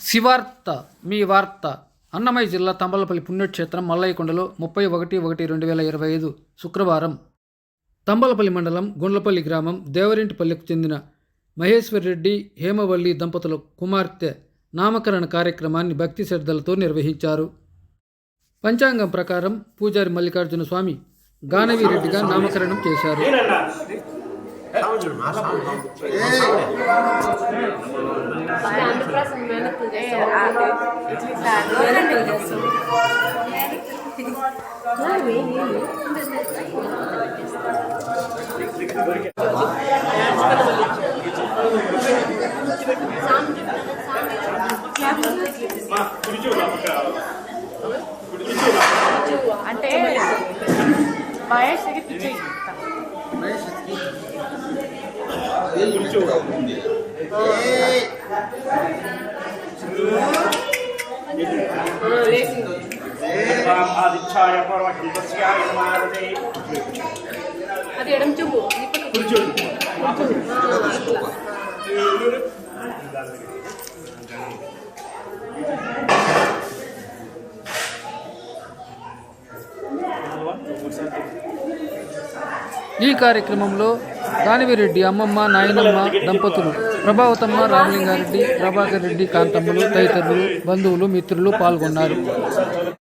శివార్త మీ వార్త. అన్నమయ్య జిల్లా తంబలపల్లి పుణ్యక్షేత్రం మల్లయ్యకొండలో 31/1/2025 శుక్రవారం తంబలపల్లి మండలం గుండ్లపల్లి గ్రామం దేవరింటిపల్లికి చెందిన మహేశ్వర్ రెడ్డి హేమవల్లి దంపతుల కుమార్తె నామకరణ కార్యక్రమాన్ని భక్తి శ్రద్ధలతో నిర్వహించారు. పంచాంగం ప్రకారం పూజారి మల్లికార్జున స్వామి గానవిరెడ్డిగా నామకరణం చేశారు. అంటే మహేష్కి పిచ్చి అది ఎడం చూపు ఈ కార్యక్రమంలో గానవిరెడ్డి అమ్మమ్మ నాయనమ్మ దంపతులు, ప్రభావతమ్మ, రామలింగారెడ్డి, ప్రభాకర్ రెడ్డి, కాంతమ్మలు తదితరులు బంధువులు మిత్రులు పాల్గొన్నారు.